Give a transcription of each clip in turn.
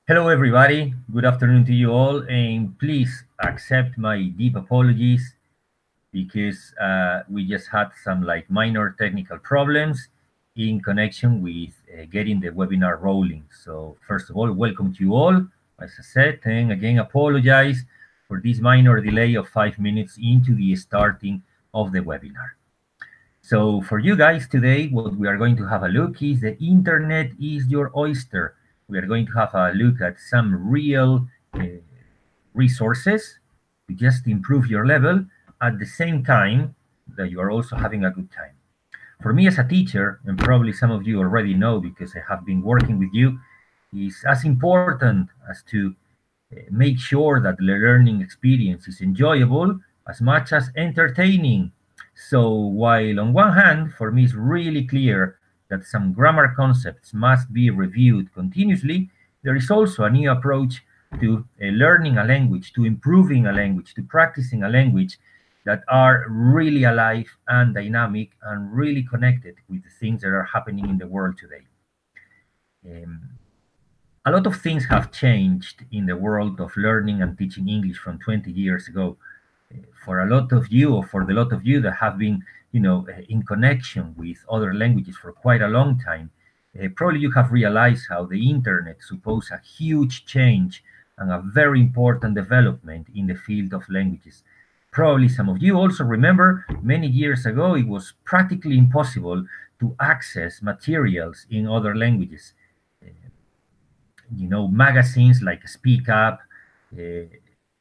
Hello, everybody. Good afternoon to you all, and please accept my deep apologies because we just had some minor technical problems in connection with getting the webinar rolling. So, first of all, welcome to you all. As I said, and again, apologize for this minor delay of 5 minutes into the starting of the webinar. So, for you guys today, what we are going to have a look is the internet is your oyster. We are going to have a look at some real resources to just improve your level at the same time that you are also having a good time. For me as a teacher, and probably some of you already know because I have been working with you, is as important as to make sure that the learning experience is enjoyable as much as entertaining. So, while on one hand, for me, it's really clear that some grammar concepts must be reviewed continuously, there is also a new approach to learning a language, to improving a language, to practicing a language that are really alive and dynamic and really connected with the things that are happening in the world today. Um, a lot of things have changed in the world of learning and teaching English from 20 years ago. For a lot of you, or for the lot of you that have been, in connection with other languages for quite a long time, probably you have realized how the internet supposes a huge change and a very important development in the field of languages. Probably some of you also remember many years ago it was practically impossible to access materials in other languages. Magazines like Speak Up, uh,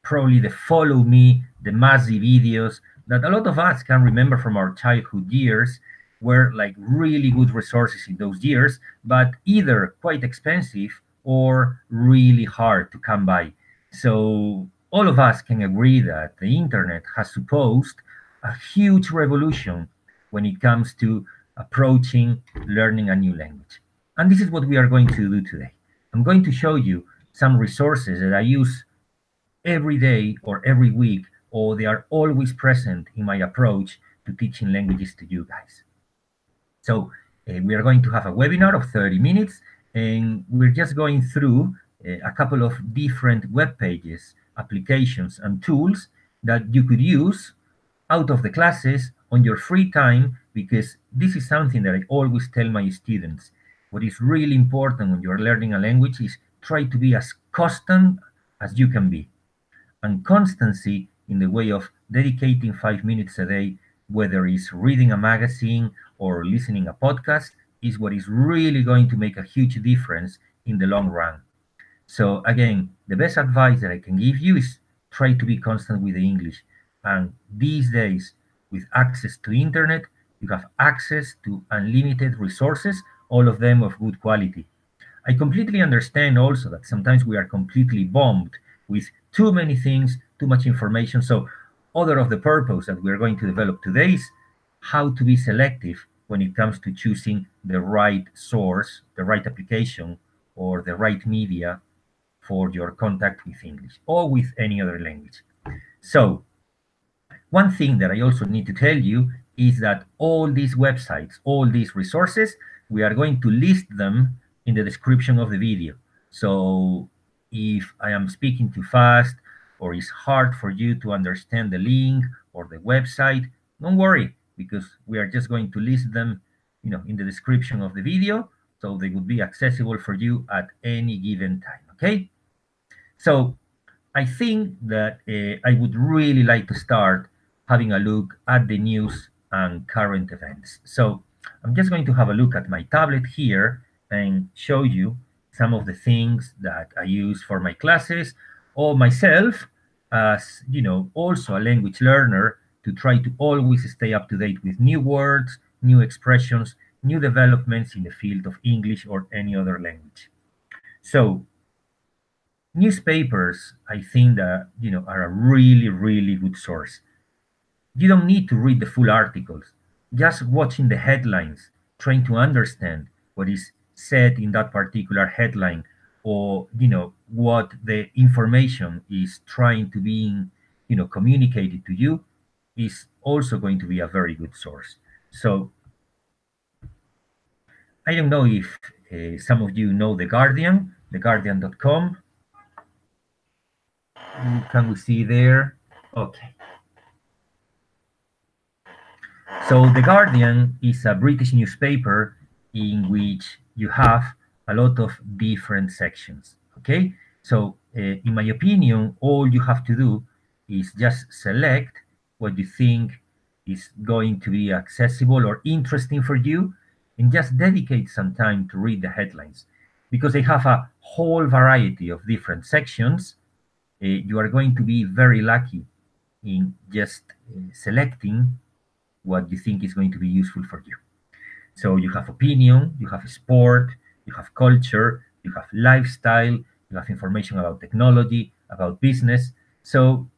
probably the Follow Me, the Massive videos that a lot of us can remember from our childhood years were like really good resources in those years, but either quite expensive or really hard to come by. So all of us can agree that the internet has supposed a huge revolution when it comes to approaching learning a new language. And this is what we are going to do today. I'm going to show you some resources that I use every day or every week, or they are always present in my approach to teaching languages to you guys. So we are going to have a webinar of 30 minutes, and we're just going through a couple of different web pages, applications, and tools that you could use out of the classes on your free time, because this is something that I always tell my students. What is really important when you're learning a language is try to be as constant as you can be. And constancy in the way of dedicating 5 minutes a day, whether it's reading a magazine or listening a podcast, is what is really going to make a huge difference in the long run. So again, the best advice that I can give you is try to be constant with the English. And these days, with access to internet, you have access to unlimited resources, all of them of good quality. I completely understand also that sometimes we are completely bombed with too many things, too much information. So, other of the purpose that we are going to develop today is how to be selective when it comes to choosing the right source, the right application, or the right media for your contact with English or with any other language. So, one thing that I also need to tell you is that all these websites, all these resources, we are going to list them in the description of the video. So if I am speaking too fast or it's hard for you to understand the link or the website, don't worry, because we are just going to list them, in the description of the video, so they would be accessible for you at any given time. Okay? So I think that I would really like to start having a look at the news and current events. So I'm just going to have a look at my tablet here and show you some of the things that I use for my classes or myself as, also a language learner to try to always stay up to date with new words, new expressions, new developments in the field of English or any other language. So newspapers, I think that, are a really, really good source. You don't need to read the full articles. Just watching the headlines, trying to understand what is said in that particular headline, or what the information is trying to be, communicated to you, is also going to be a very good source. So I don't know if some of you know the Guardian. theguardian.com. Can we see there? Okay. So The Guardian is a British newspaper in which you have a lot of different sections. Okay. So in my opinion, all you have to do is just select what you think is going to be accessible or interesting for you and just dedicate some time to read the headlines because they have a whole variety of different sections. You are going to be very lucky in just selecting what you think is going to be useful for you. So you have opinion, you have sport, you have culture, you have lifestyle, you have information about technology, about business. So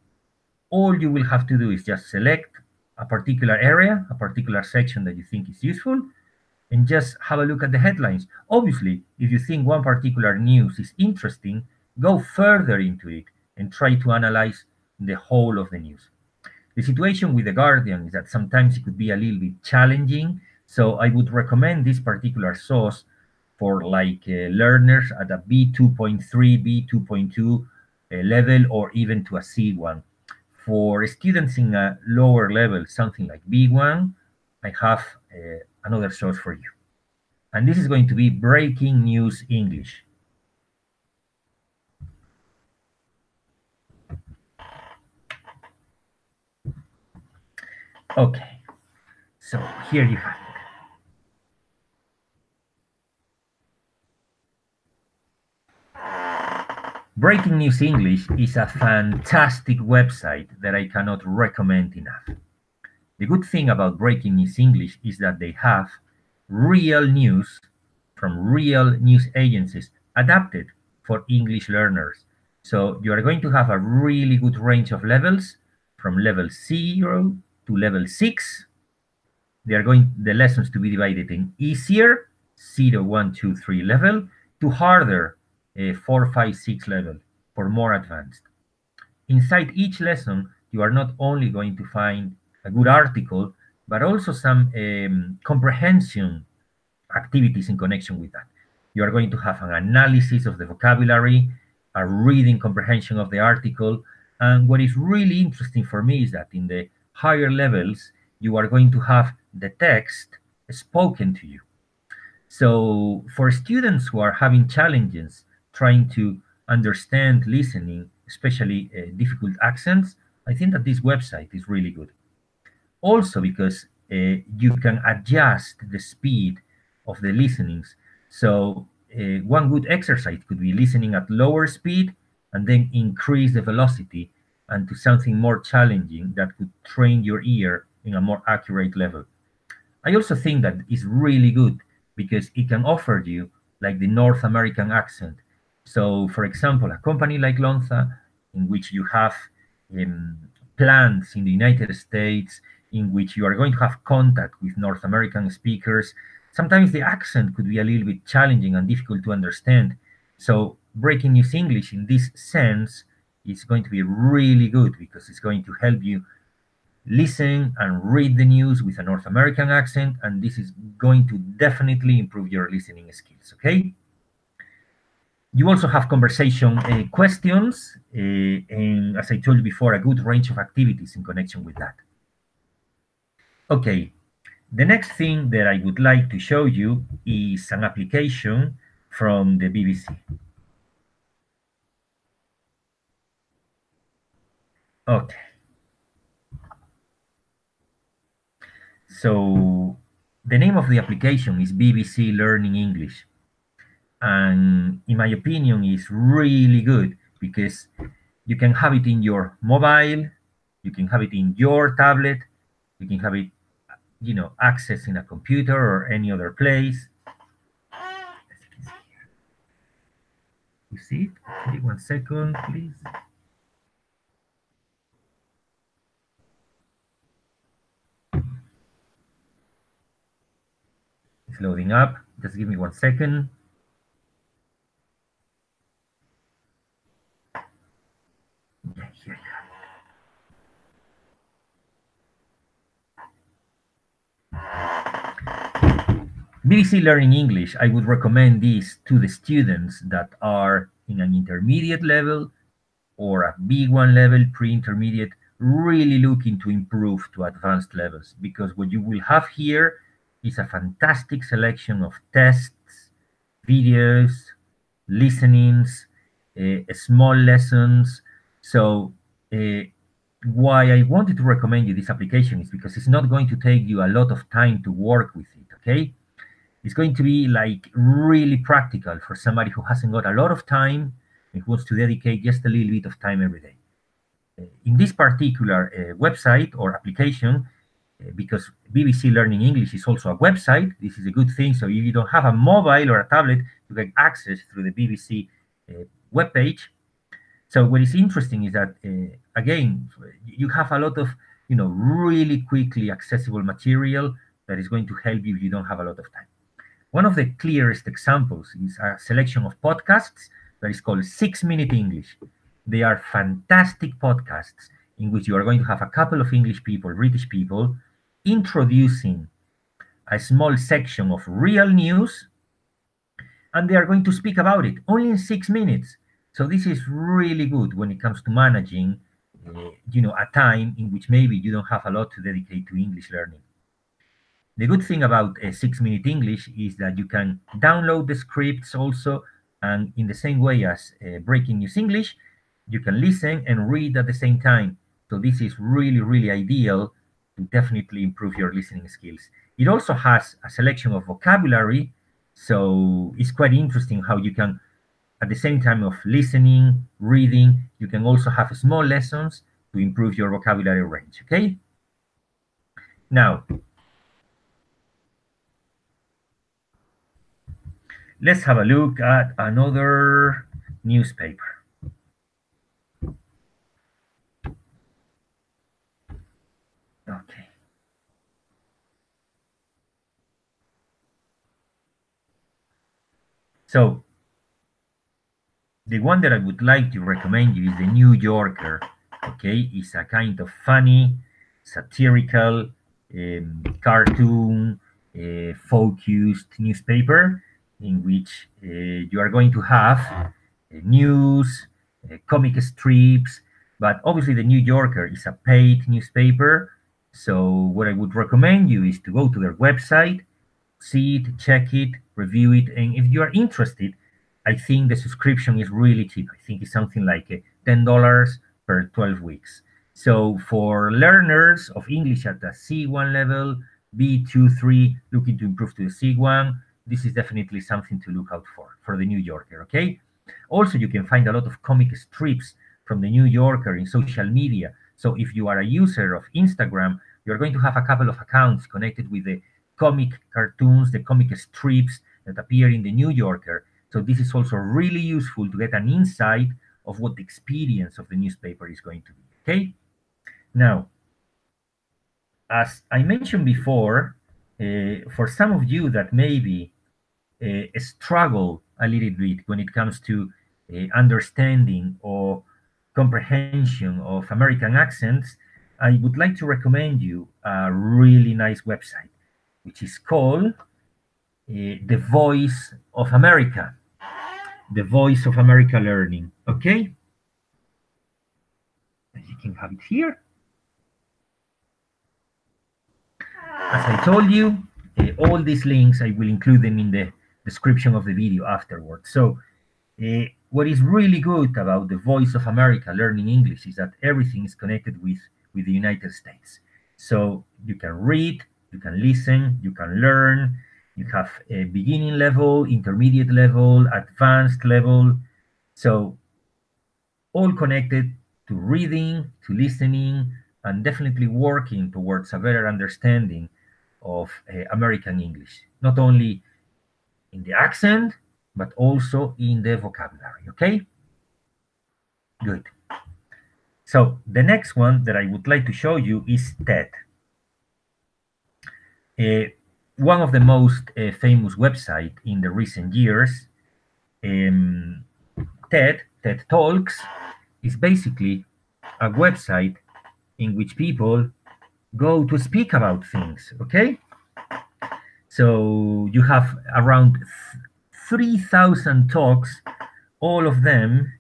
all you will have to do is just select a particular area, a particular section that you think is useful, and just have a look at the headlines. Obviously, if you think one particular news is interesting, go further into it and try to analyze the whole of the news. The situation with The Guardian is that sometimes it could be a little bit challenging. So I would recommend this particular source for like learners at a B2.3, B2.2 level, or even to a C1. For students in a lower level, something like B1, I have another source for you. And this is going to be Breaking News English. Okay, so here you have it. Breaking News English is a fantastic website that I cannot recommend enough. The good thing about Breaking News English is that they have real news from real news agencies adapted for English learners. So you are going to have a really good range of levels from level 0 to level 6. The lessons to be divided in easier 0, 1, 2, 3 level to harder 4, 5, 6 level for more advanced. Inside each lesson, you are not only going to find a good article, but also some comprehension activities in connection with that. You are going to have an analysis of the vocabulary, a reading comprehension of the article. And what is really interesting for me is that in the higher levels, you are going to have the text spoken to you. So for students who are having challenges trying to understand listening, especially difficult accents, I think that this website is really good. Also because you can adjust the speed of the listenings. So one good exercise could be listening at lower speed and then increase the velocity and to something more challenging that could train your ear in a more accurate level. I also think that is really good because it can offer you like the North American accent. So, for example, a company like Lonza, in which you have um, plants in the United States, in which you are going to have contact with North American speakers, sometimes the accent could be a little bit challenging and difficult to understand. So, Breaking News English in this sense is going to be really good because it's going to help you listen and read the news with a North American accent, and this is going to definitely improve your listening skills. Okay. You also have conversation questions, and as I told you before, a good range of activities in connection with that. Okay, the next thing that I would like to show you is an application from the BBC. Okay, so the name of the application is BBC Learning English. And in my opinion is really good because you can have it in your mobile, you can have it in your tablet, you can have it, access in a computer or any other place. You see it? Okay, 1 second, please. It's loading up. Just give me 1 second. Yeah, here you have it. BBC Learning English, I would recommend this to the students that are in an intermediate level or a B1 level, pre-intermediate, really looking to improve to advanced levels, because what you will have here is a fantastic selection of tests, videos, listenings, small lessons. So why I wanted to recommend you this application is because it's not going to take you a lot of time to work with it, okay? It's going to be like really practical for somebody who hasn't got a lot of time and who wants to dedicate just a little bit of time every day. In this particular website or application, because BBC Learning English is also a website, this is a good thing. So if you don't have a mobile or a tablet, you get access through the BBC webpage. So what is interesting is that, again, you have a lot of, really quickly accessible material that is going to help you if you don't have a lot of time. One of the clearest examples is a selection of podcasts that is called 6 Minute English. They are fantastic podcasts in which you are going to have a couple of English people, British people, introducing a small section of real news, and they are going to speak about it only in 6 minutes. So this is really good when it comes to managing, a time in which maybe you don't have a lot to dedicate to English learning. The good thing about 6 Minute English is that you can download the scripts also, and in the same way as Breaking News English, you can listen and read at the same time. So this is really, really ideal to definitely improve your listening skills. It also has a selection of vocabulary, so it's quite interesting how you can, at the same time of listening, reading, you can also have small lessons to improve your vocabulary range, okay? Now, let's have a look at another newspaper. Okay. So, the one that I would like to recommend you is the New Yorker. Okay, it's a kind of funny, satirical, cartoon focused newspaper in which you are going to have news, comic strips, but obviously the New Yorker is a paid newspaper. So what I would recommend you is to go to their website, see it, check it, review it, and if you are interested, I think the subscription is really cheap. I think it's something like $10 per 12 weeks. So for learners of English at the C1 level, B2, 3, looking to improve to the C1, this is definitely something to look out for the New Yorker, okay? Also, you can find a lot of comic strips from the New Yorker in social media. So if you are a user of Instagram, you're going to have a couple of accounts connected with the comic cartoons, the comic strips that appear in the New Yorker. So this is also really useful to get an insight of what the experience of the newspaper is going to be, okay? Now, as I mentioned before, for some of you that maybe struggle a little bit when it comes to understanding or comprehension of American accents, I would like to recommend you a really nice website, which is called The Voice of America. The Voice of America Learning, okay? And you can have it here. As I told you, all these links, I will include them in the description of the video afterwards. So what is really good about the Voice of America Learning English is that everything is connected with the United States. So you can read, you can listen, you can learn. You have a beginning level, intermediate level, advanced level. So all connected to reading, to listening, and definitely working towards a better understanding of American English, not only in the accent, but also in the vocabulary, okay? Good. So the next one that I would like to show you is TED. One of the most famous websites in the recent years, TED Talks, is basically a website in which people go to speak about things, okay? So you have around 3,000 talks, all of them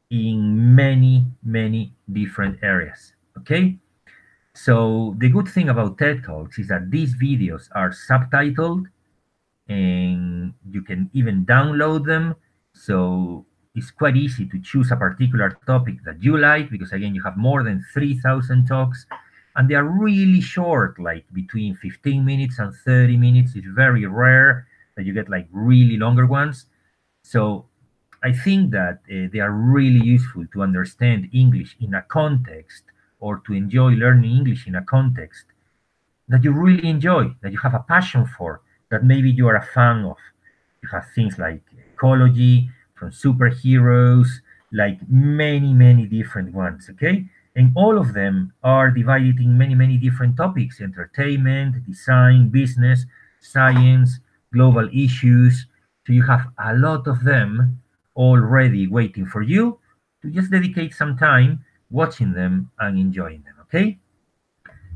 in many, many different areas. Okay? So the good thing about TED Talks is that these videos are subtitled and you can even download them. So it's quite easy to choose a particular topic that you like because, again, you have more than 3,000 talks and they are really short, like between 15 minutes and 30 minutes. It's very rare that you get like really longer ones. So I think that they are really useful to understand English in a context or to enjoy learning English in a context that you really enjoy, that you have a passion for, that maybe you are a fan of. You have things like ecology, from superheroes, like many, many different ones, okay? And all of them are divided in many, many different topics: entertainment, design, business, science, global issues. So you have a lot of them already waiting for you to just dedicate some time watching them and enjoying them, okay?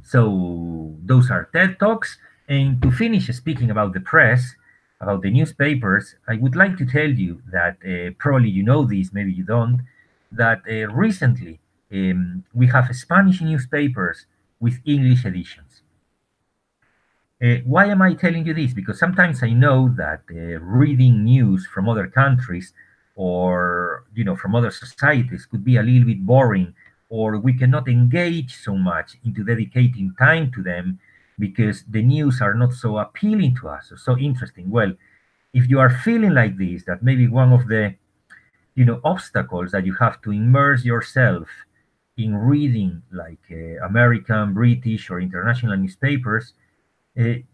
So those are TED Talks. And to finish speaking about the press, about the newspapers, I would like to tell you that probably you know this, maybe you don't, that recently we have Spanish newspapers with English editions. Why am I telling you this? Because sometimes I know that reading news from other countries or from other societies could be a little bit boring, or we cannot engage so much into dedicating time to them because the news are not so appealing to us or so interesting. Well, if you are feeling like this, that maybe one of the obstacles that you have to immerse yourself in reading like American, British, or international newspapers,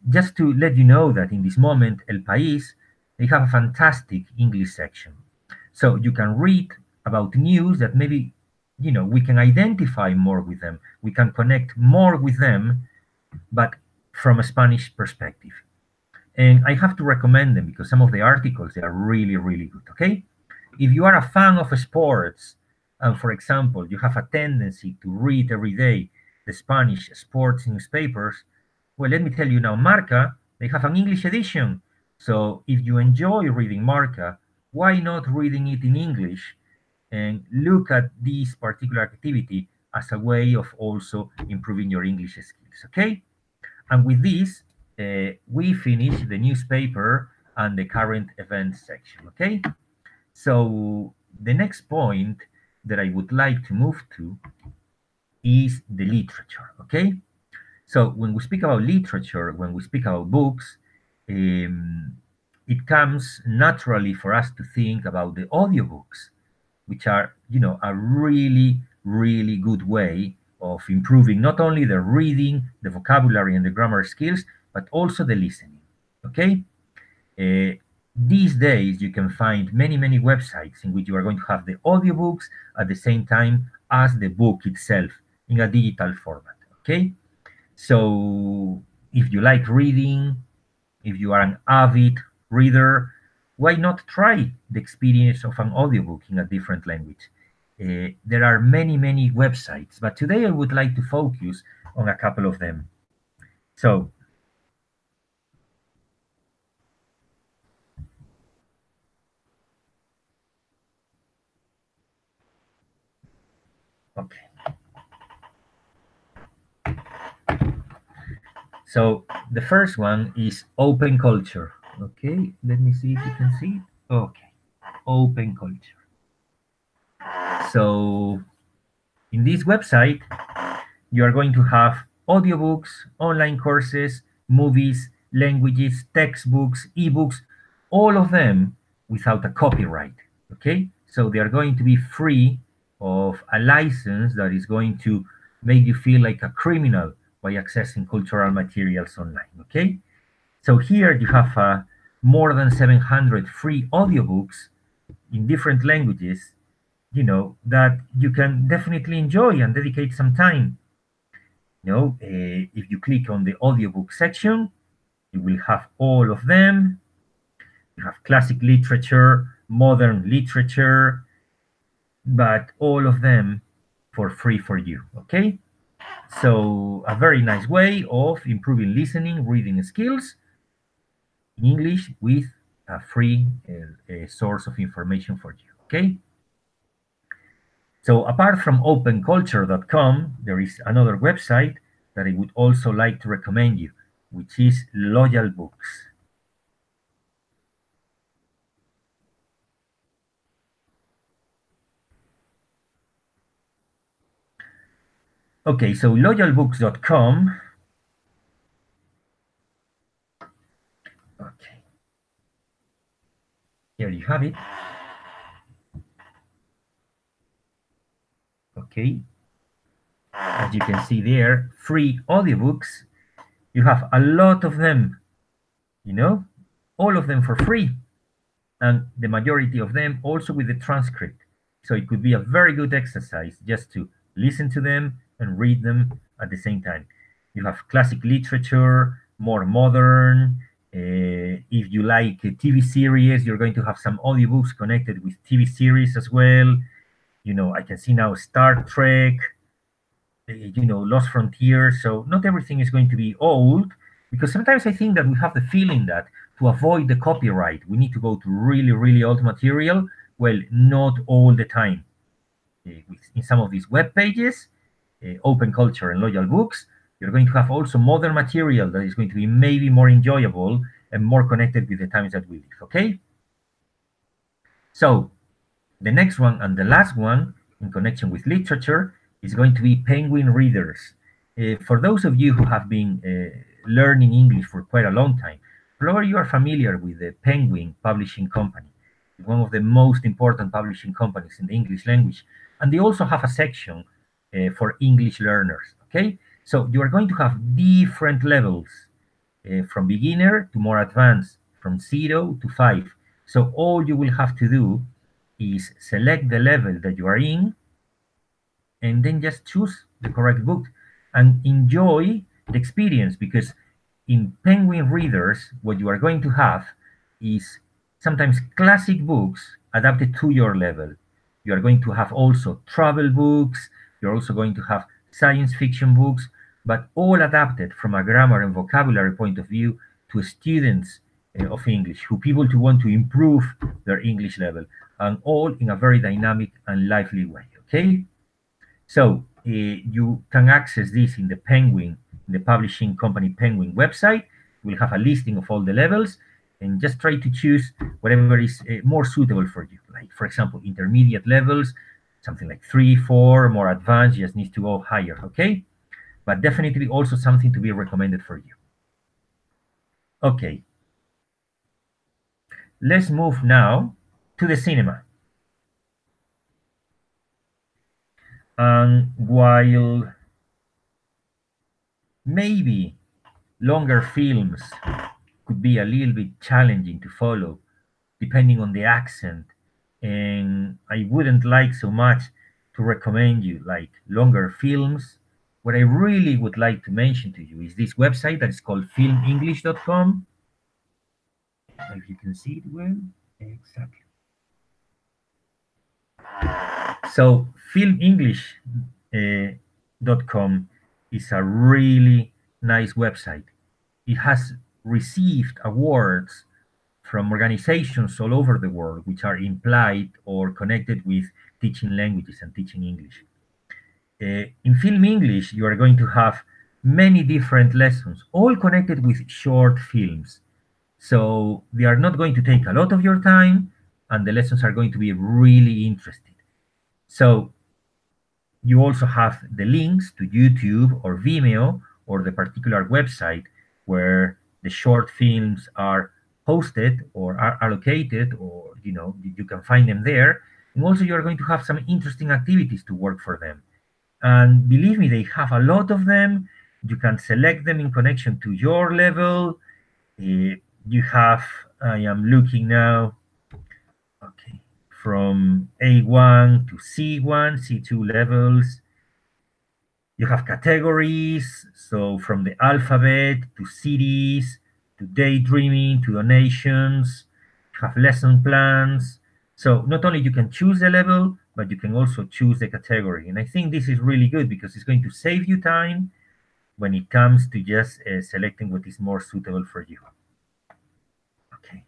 just to let you know that in this moment, El País, they have a fantastic English section. So you can read about news that maybe, we can identify more with them. We can connect more with them, but from a Spanish perspective. And I have to recommend them because some of the articles, they are really, really good, okay? If you are a fan of sports, and for example, you have a tendency to read every day the Spanish sports newspapers, well, let me tell you now, Marca, they have an English edition. So if you enjoy reading Marca, why not reading it in English and look at this particular activity as a way of also improving your English skills, okay? And with this, we finish the newspaper and the current events section, okay? So the next point that I would like to move to is the literature, okay? So when we speak about literature, when we speak about books, um, it comes naturally for us to think about the audiobooks, which are, a really, really good way of improving not only the reading, the vocabulary, and the grammar skills, but also the listening. Okay? Uh, these days, you can find many, many websites in which you are going to have the audiobooks at the same time as the book itself in a digital format. Okay? So if you like reading, if you are an avid reader, why not try the experience of an audiobook in a different language? There are many, many websites, but today I would like to focus on a couple of them. So, okay. So the first one is Open Culture. Okay, let me see if you can see it. Okay, Open Culture. So in this website, you are going to have audiobooks, online courses, movies, languages, textbooks, ebooks, all of them without a copyright. Okay, so they are going to be free of a license that is going to make you feel like a criminal by accessing cultural materials online. Okay, so here you have more than 700 free audiobooks in different languages, that you can definitely enjoy and dedicate some time. If you click on the audiobook section, you will have all of them. You have classic literature, modern literature, but all of them for free for you. Okay? So, a very nice way of improving listening, reading skills. in English with a free source of information for you. Okay. So apart from openculture.com, there is another website that I would also like to recommend you, which is Loyal Books. Okay, so loyalbooks.com. Okay, here you have it. Okay, as you can see there, free audiobooks. You have a lot of them, you know, all of them for free, and the majority of them also with the transcript. So it could be a very good exercise just to listen to them and read them at the same time. You have classic literature, more modern. If you like TV series, you're going to have some audiobooks connected with TV series as well. You know, I can see now Star Trek, Lost Frontiers. So not everything is going to be old, because sometimes I think that we have the feeling that to avoid the copyright, we need to go to really, really old material. Well, not all the time. In some of these web pages, Open Culture and Loyal Books, you're going to have also modern material that is going to be maybe more enjoyable and more connected with the times that we live. Okay? So the next one and the last one in connection with literature is going to be Penguin Readers. For those of you who have been learning English for quite a long time, probably you are familiar with the Penguin Publishing Company, one of the most important publishing companies in the English language. And they also have a section for English learners. Okay, so you are going to have different levels from beginner to more advanced, from 0 to 5. So all you will have to do is select the level that you are in and then just choose the correct book and enjoy the experience, because in Penguin Readers, what you are going to have is sometimes classic books adapted to your level. You are going to have also travel books, you're also going to have science fiction books, but all adapted from a grammar and vocabulary point of view to students of English, who people to want to improve their English level, and all in a very dynamic and lively way. Okay, so you can access this in the Penguin, in the publishing company Penguin website. We'll have a listing of all the levels, and just try to choose whatever is more suitable for you. Like, for example, intermediate levels, something like 3, 4, more advanced, just needs to go higher, okay? But definitely also something to be recommended for you. Okay, let's move now to the cinema. And while maybe longer films could be a little bit challenging to follow depending on the accent, and I wouldn't like so much to recommend you like longer films, what I really would like to mention to you is this website that is called filmenglish.com. If you can see it well. Exactly. So filmenglish.com is a really nice website. It has received awards from organizations all over the world which are implied or connected with teaching languages and teaching English. In Film English, you are going to have many different lessons, all connected with short films. So they are not going to take a lot of your time, and the lessons are going to be really interesting. So you also have the links to YouTube or Vimeo or the particular website where the short films are hosted or are allocated, or you can find them there. And also you are going to have some interesting activities to work for them. And believe me, they have a lot of them. You can select them in connection to your level. You have, I am looking now, okay, from A1 to C1, C2 levels. You have categories, so from the alphabet to cities, to daydreaming, to donations. You have lesson plans. So not only you can choose the level, but you can also choose the category. And I think this is really good because it's going to save you time when it comes to just selecting what is more suitable for you. Okay.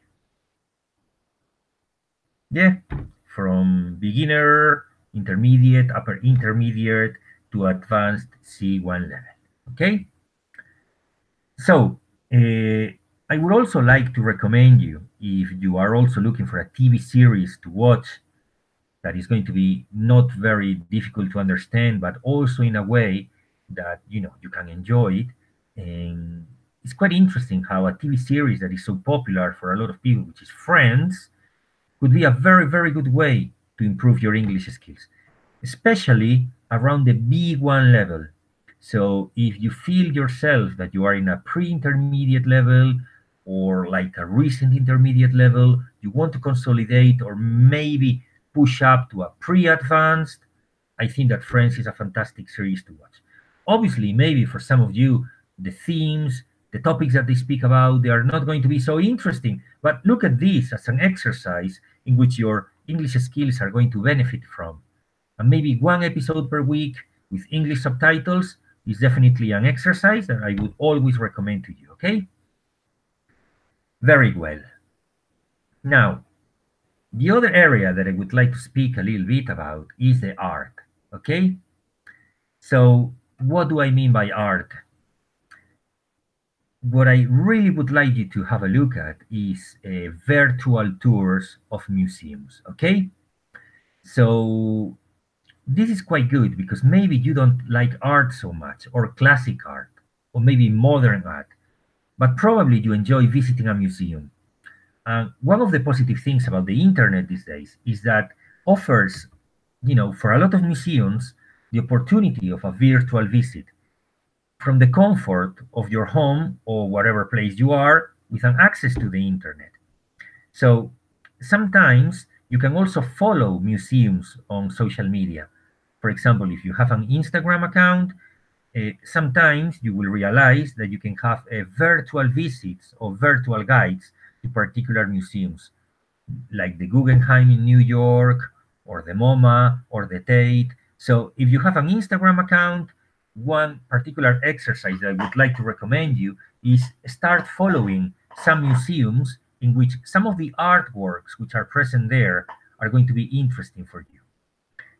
Yeah, from beginner, intermediate, upper intermediate to advanced C1 level. Okay. So, I would also like to recommend you, if you are also looking for a TV series to watch that is going to be not very difficult to understand, but also in a way that you can enjoy it. And it's quite interesting how a TV series that is so popular for a lot of people, which is Friends, could be a very, very good way to improve your English skills, especially around the B1 level. So if you feel yourself that you are in a pre-intermediate level or like a recent intermediate level, you want to consolidate or maybe push up to a pre-advanced, I think that Friends is a fantastic series to watch. Obviously, maybe for some of you, the themes, the topics that they speak about, they are not going to be so interesting. But look at this as an exercise in which your English skills are going to benefit from. And maybe one episode per week with English subtitles is definitely an exercise that I would always recommend to you, okay? Very well. Now, the other area that I would like to speak a little bit about is the art, okay? So, what do I mean by art? What I really would like you to have a look at is virtual tours of museums, okay? So, this is quite good because maybe you don't like art so much, or classic art, or maybe modern art, but probably you enjoy visiting a museum. One of the positive things about the internet these days is that offers, for a lot of museums, the opportunity of a virtual visit from the comfort of your home or whatever place you are with an access to the internet. So sometimes you can also follow museums on social media. For example, if you have an Instagram account, sometimes you will realize that you can have virtual visits or virtual guides to particular museums, like the Guggenheim in New York, or the MoMA, or the Tate. So if you have an Instagram account, one particular exercise that I would like to recommend you is start following some museums in which some of the artworks which are present there are going to be interesting for you.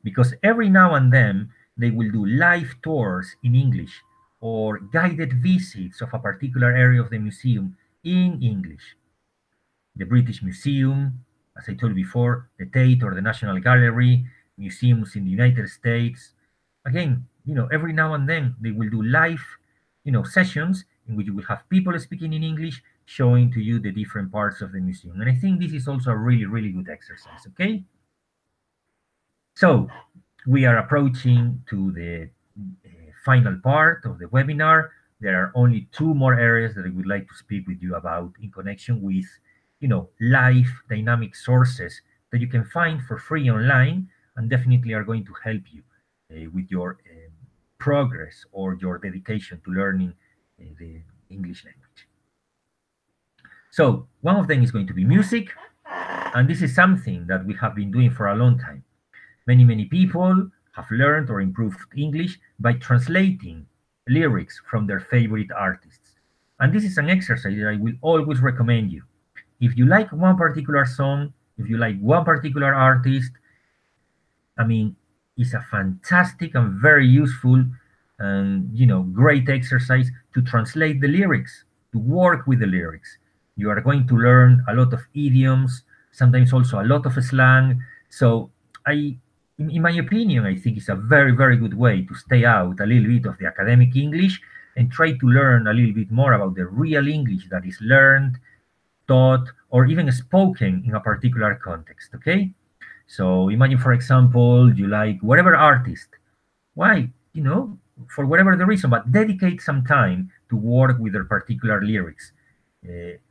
Because every now and then they will do live tours in English or guided visits of a particular area of the museum in English. The British Museum, as I told you before, the Tate or the National Gallery, museums in the United States. Again, every now and then they will do live, sessions in which you will have people speaking in English showing to you the different parts of the museum. And I think this is also a really, really good exercise, okay? So we are approaching to the final part of the webinar. There are only two more areas that I would like to speak with you about in connection with, live dynamic sources that you can find for free online and definitely are going to help you with your progress or your dedication to learning the English language. So one of them is going to be music, and this is something that we have been doing for a long time. Many people have learned or improved English by translating lyrics from their favorite artists. And this is an exercise that I will always recommend you. If you like one particular song, if you like one particular artist, I mean, it's a fantastic and very useful and great exercise to translate the lyrics, to work with the lyrics. You are going to learn a lot of idioms, sometimes also a lot of slang. So in my opinion, I think it's a very, very good way to stay out a little bit of the academic English and try to learn a little bit more about the real English that is learned, taught, or even spoken in a particular context. Okay? So imagine, for example, you like whatever artist. Why? For whatever the reason, but dedicate some time to work with their particular lyrics.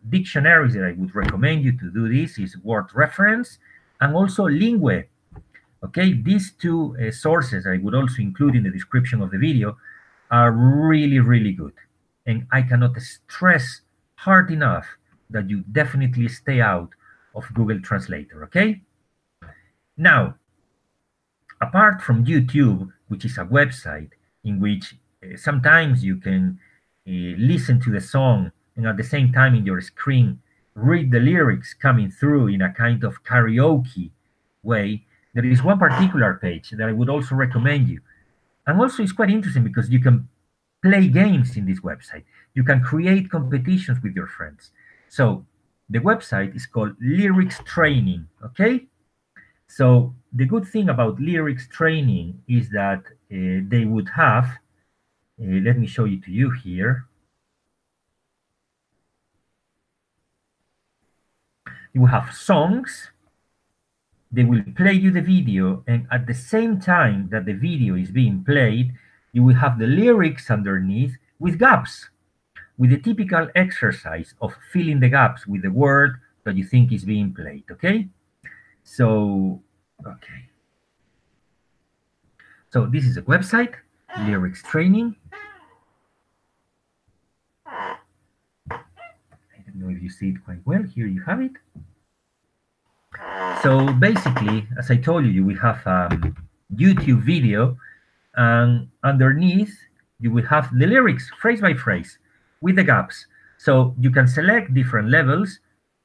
Dictionaries that I would recommend you to do this is Word Reference and also Lingua. Okay, these two sources I would also include in the description of the video are really, really good. And I cannot stress hard enough that you definitely stay out of Google Translator, okay? Now, apart from YouTube, which is a website in which sometimes you can listen to the song and at the same time in your screen read the lyrics coming through in a kind of karaoke way, there is one particular page that I would also recommend you. And also, it's quite interesting because you can play games in this website. You can create competitions with your friends. So the website is called Lyrics Training. Okay. So the good thing about lyrics training is that they would have. Let me show it to you here. You have songs. They will play you the video, and at the same time that the video is being played, you will have the lyrics underneath with gaps, with the typical exercise of filling the gaps with the word that you think is being played. Okay? So, okay. So this is a website, lyrics training. I don't know if you see it quite well. Here you have it. So basically, as I told you, we have a YouTube video, and underneath you will have the lyrics phrase by phrase with the gaps. So you can select different levels.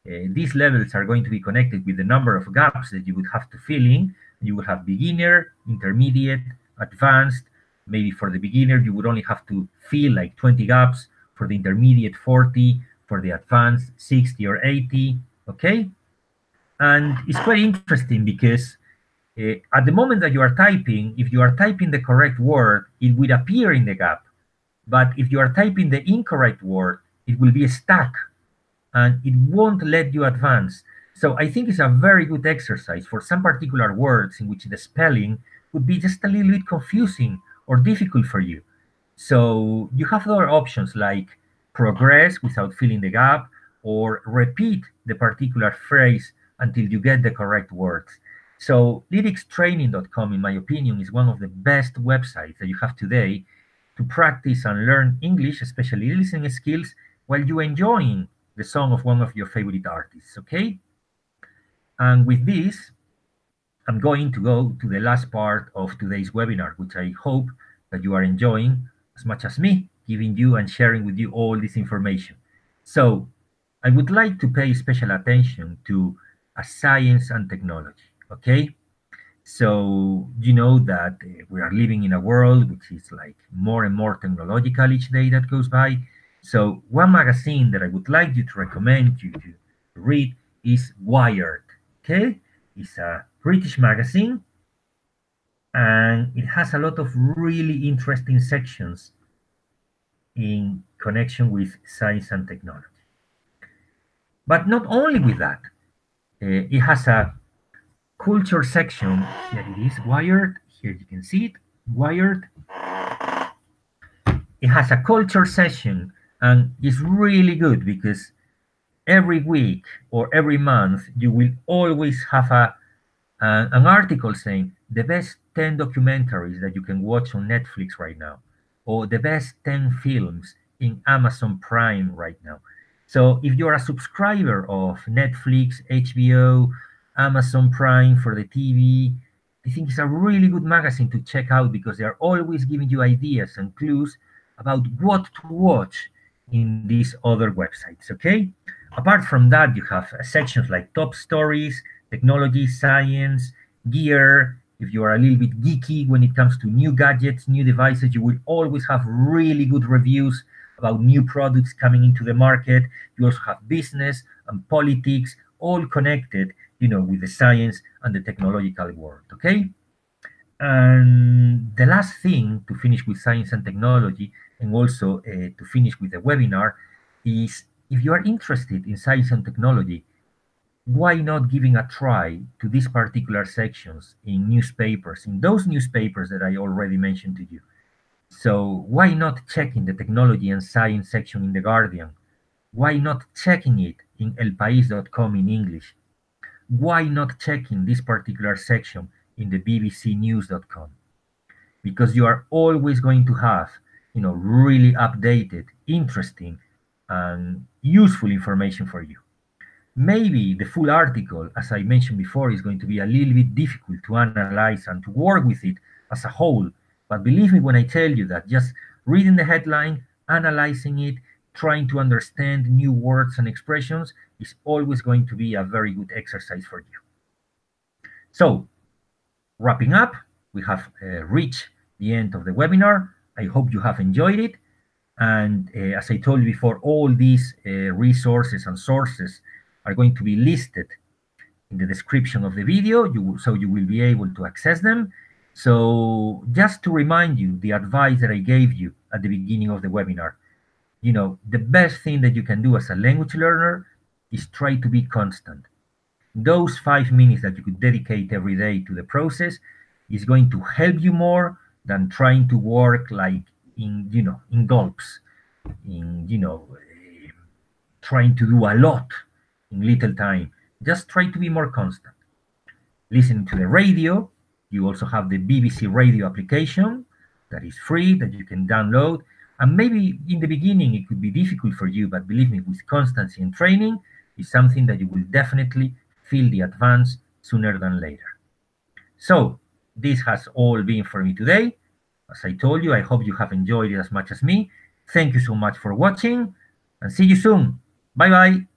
These levels are going to be connected with the number of gaps that you would have to fill in. You will have beginner, intermediate, advanced. Maybe for the beginner, you would only have to fill like 20 gaps. For the intermediate, 40. For the advanced, 60 or 80. Okay? And it's quite interesting because at the moment that you are typing, if you are typing the correct word, it will appear in the gap. But if you are typing the incorrect word, it will be stuck and it won't let you advance. So I think it's a very good exercise for some particular words in which the spelling would be just a little bit confusing or difficult for you. So you have other options like progress without filling the gap or repeat the particular phrase until you get the correct words. So lyricstraining.com, in my opinion, is one of the best websites that you have today to practice and learn English, especially listening skills, while you enjoying the song of one of your favorite artists. Okay? And with this, I'm going to go to the last part of today's webinar, which I hope that you are enjoying as much as me, giving you and sharing with you all this information. So I would like to pay special attention to science and technology. Okay? So you know that we are living in a world which is like more and more technological each day that goes by. So one magazine that I would like you to recommend you to read is Wired. Okay, it's a British magazine, and it has a lot of really interesting sections in connection with science and technology. But not only with that, it has a culture section. Here it is, Wired. Here you can see it, Wired. It has a culture section, and it's really good because every week or every month you will always have an article saying the best 10 documentaries that you can watch on Netflix right now, or the best 10 films in Amazon Prime right now. So if you're a subscriber of Netflix, HBO, Amazon Prime for the TV, I think it's a really good magazine to check out because they're always giving you ideas and clues about what to watch in these other websites. Okay. Apart from that, you have sections like top stories, technology, science, gear. If you are a little bit geeky when it comes to new gadgets, new devices, you will always have really good reviews about new products coming into the market. You also have business and politics, all connected, with the science and the technological world. Okay. And the last thing to finish with science and technology, and also to finish with the webinar, is if you are interested in science and technology, why not giving a try to these particular sections in newspapers, in those newspapers that I already mentioned to you? So why not checking the technology and science section in The Guardian? Why not checking it in elpais.com in English? Why not checking this particular section in the bbcnews.com? Because you are always going to have, really updated, interesting, and useful information for you. Maybe the full article, as I mentioned before, is going to be a little bit difficult to analyze and to work with it as a whole. But believe me when I tell you that just reading the headline, analyzing it, trying to understand new words and expressions is always going to be a very good exercise for you. So, wrapping up, we have reached the end of the webinar. I hope you have enjoyed it. And as I told you before, all these resources and sources are going to be listed in the description of the video, so you will be able to access them. So just to remind you, the advice that I gave you at the beginning of the webinar, the best thing that you can do as a language learner is try to be constant. Those 5 minutes that you could dedicate every day to the process is going to help you more than trying to work like in gulps, in trying to do a lot in little time. Just try to be more constant. Listen to the radio. You also have the BBC radio application that is free, that you can download. And maybe in the beginning it could be difficult for you, but believe me, with constancy and training, is something that you will definitely feel the advance sooner than later. So this has all been for me today. As I told you, I hope you have enjoyed it as much as me. Thank you so much for watching, and see you soon. Bye bye.